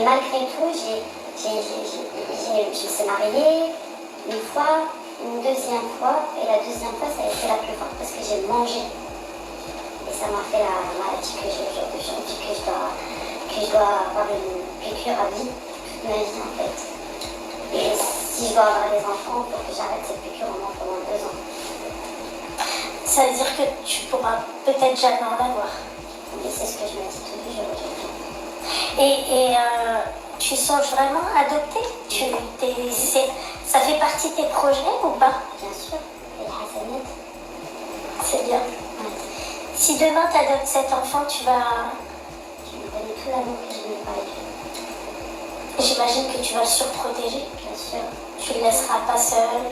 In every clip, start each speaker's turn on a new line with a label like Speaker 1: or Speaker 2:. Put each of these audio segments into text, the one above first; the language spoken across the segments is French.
Speaker 1: Et malgré tout, je me suis mariée une fois, une deuxième fois, et la deuxième fois, ça a été la plus forte parce que j'ai mangé. Et ça m'a fait la maladie que j'ai aujourd'hui, que je dois avoir une piqûre à vie, toute ma vie en fait. Et si je dois avoir des enfants, il faut que j'arrête cette piqûre au moins pendant 2 ans.
Speaker 2: Ça veut dire que tu pourras peut-être jamais en avoir.
Speaker 1: Mais c'est ce que je me dis tous les jours aujourd'hui.
Speaker 2: Et tu songes vraiment à adopter ça fait partie de tes projets ou pas?
Speaker 1: Bien sûr, et la Hassanet.
Speaker 2: C'est bien.
Speaker 1: Ouais.
Speaker 2: Si demain tu adoptes cet enfant, tu vas...
Speaker 1: Je lui donne tout l'amour que je n'ai pas avec lui.
Speaker 2: J'imagine que tu vas le surprotéger.
Speaker 1: Bien sûr.
Speaker 2: Tu le laisseras pas seul.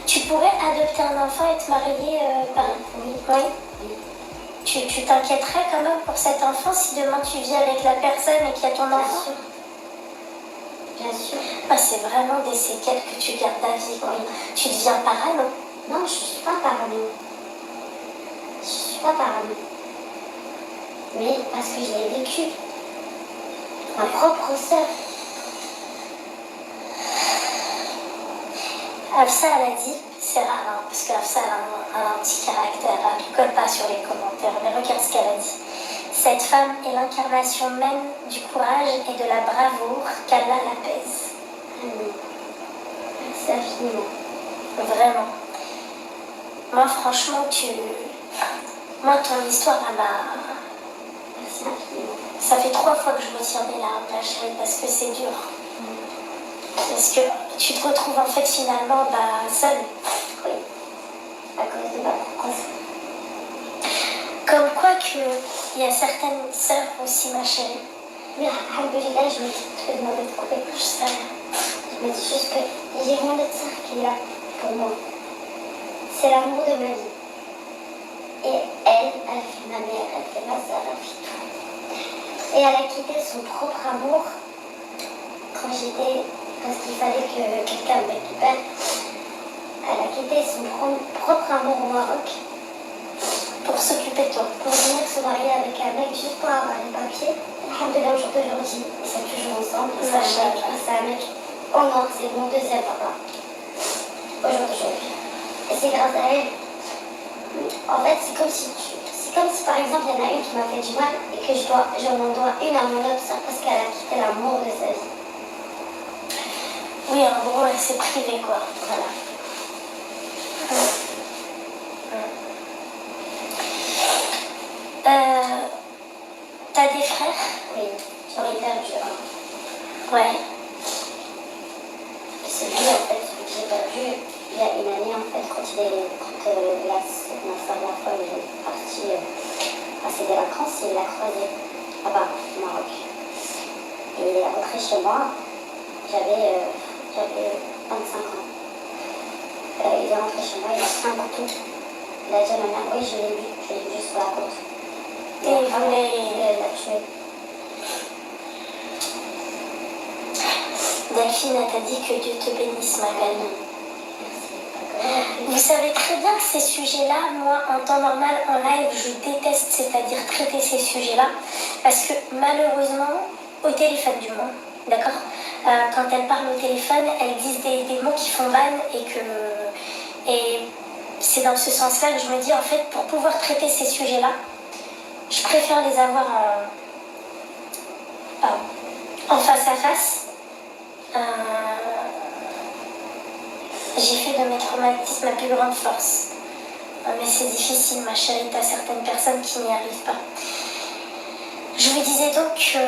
Speaker 2: Tu pourrais adopter un enfant et te marier par...
Speaker 1: Oui.
Speaker 2: Oui. Tu t'inquiéterais quand même pour cet enfant si demain tu vis avec la personne et qu'il y a ton enfant?
Speaker 1: Bien sûr.
Speaker 2: Ah, c'est vraiment des séquelles que tu gardes à vie.
Speaker 1: Oui.
Speaker 2: Tu deviens parano.
Speaker 1: Non, je ne suis pas parano. Je ne suis pas parano. Mais parce que je l'ai vécu. Ma propre sœur.
Speaker 2: Afsa, elle a dit, c'est rare, hein, parce qu'Afsa a un petit caractère, elle ne colle pas sur les commentaires, mais regarde ce qu'elle a dit. Cette femme est l'incarnation même du courage et de la bravoure, qu'Allah l'apaise.
Speaker 1: Merci infiniment.
Speaker 2: Vraiment. Moi, franchement, moi, ton histoire, elle m'a...
Speaker 1: Merci infiniment.
Speaker 2: Ça fait 3 fois que je me tire des larmes, la chérie, parce que c'est dur. Parce que tu te retrouves en fait finalement seule.
Speaker 1: Oui. À cause de ma propre.
Speaker 2: Comme quoi qu'il y a certaines sœurs aussi, ma chérie.
Speaker 1: Mais alhamdoulilah, je me dis que je demander de couper.
Speaker 2: Je sais.
Speaker 1: Je me dis juste que j'ai une autre sœur qui est là pour moi. C'est l'amour de ma vie. Et elle fait ma mère, elle fait ma sœur, elle fait tout. Et elle a quitté son propre amour parce qu'il fallait que quelqu'un me récupère. Elle a quitté son propre amour au Maroc
Speaker 2: pour s'occuper de toi,
Speaker 1: pour venir se marier avec un mec juste pour avoir les papiers. Alhamdoulilah, aujourd'hui, ils sont toujours ensemble. C'est un mec au nord, c'est mon deuxième papa. Aujourd'hui. Et c'est grâce à elle. En fait, c'est comme si par exemple, il y en a une qui m'a fait du mal et que j'en dois une à mon autre sœur parce qu'elle a quitté l'amour de sa vie.
Speaker 2: Oui, en gros, elle s'est privée, quoi.
Speaker 1: Voilà.
Speaker 2: T'as des frères?
Speaker 1: Oui, j'en ai perdu un.
Speaker 2: Ouais.
Speaker 1: C'est lui, en fait, celui que j'ai perdu il y a une année, en fait, quand ma soeur, la fois, il est parti passer des vacances, il l'a croisé là-bas, au Maroc. Et il est rentré chez moi, j'avais 25 ans. Il est rentré chez moi, il a pris un couteau. Il a dit à ma mère, oui, je l'ai vu juste sur la côte.
Speaker 2: Et il voulait
Speaker 1: la tuer.
Speaker 2: Delphine, elle t'a dit que Dieu te bénisse, ma belle. Vous savez très bien que ces sujets-là, moi, en temps normal, en live, je déteste, c'est-à-dire traiter ces sujets-là, parce que malheureusement, au téléphone du moins, d'accord, quand elles parlent au téléphone, elles disent des mots qui font mal et c'est dans ce sens-là que je me dis, en fait, pour pouvoir traiter ces sujets-là, je préfère les avoir en face à face. J'ai fait de mes traumatismes ma plus grande force. Mais c'est difficile, ma chérie, t'as certaines personnes qui n'y arrivent pas. Je vous disais donc que...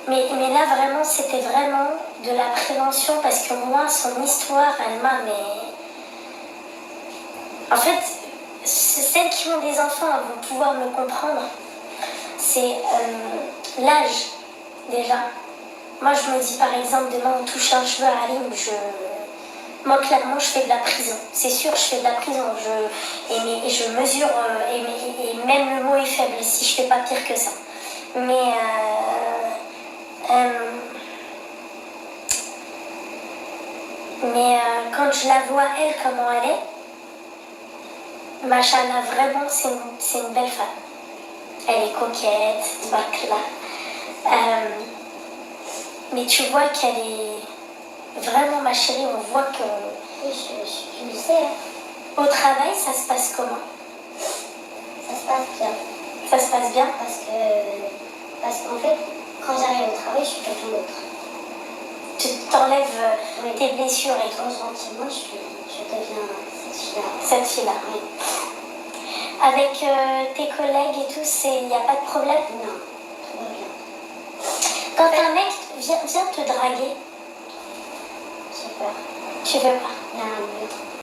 Speaker 2: mais là, vraiment, c'était vraiment de la prévention parce que moi, son histoire, elle m'a... En fait, celles qui ont des enfants vont pouvoir me comprendre. C'est l'âge, déjà. Moi, je me dis, par exemple, demain, on touche un cheveu à Aline, moi, clairement, je fais de la prison. C'est sûr, je fais de la prison. Et je mesure, et même le mot est faible si je fais pas pire que ça. Mais quand je la vois, elle, comment elle est, machallah, vraiment, c'est une belle femme. Elle est coquette, bacla. Mais tu vois qu'elle est vraiment ma chérie, on voit que...
Speaker 1: Oui, je le sais.
Speaker 2: Au travail, ça se passe comment?
Speaker 1: Ça se passe bien.
Speaker 2: Ça se passe bien?
Speaker 1: Parce qu'en fait, quand j'arrive au travail, je suis quelqu'un d'autre.
Speaker 2: Tu t'enlèves
Speaker 1: Oui.
Speaker 2: tes blessures et
Speaker 1: Quand
Speaker 2: tout.
Speaker 1: je rentre chez moi, je deviens cette fille-là.
Speaker 2: Cette fille-là.
Speaker 1: Oui.
Speaker 2: Avec tes collègues et tout, il n'y a pas de problème?
Speaker 1: Non, tout va bien.
Speaker 2: Quand un mec vient te draguer,
Speaker 1: J'ai peur.
Speaker 2: tu veux pas?
Speaker 1: Il y a un mur.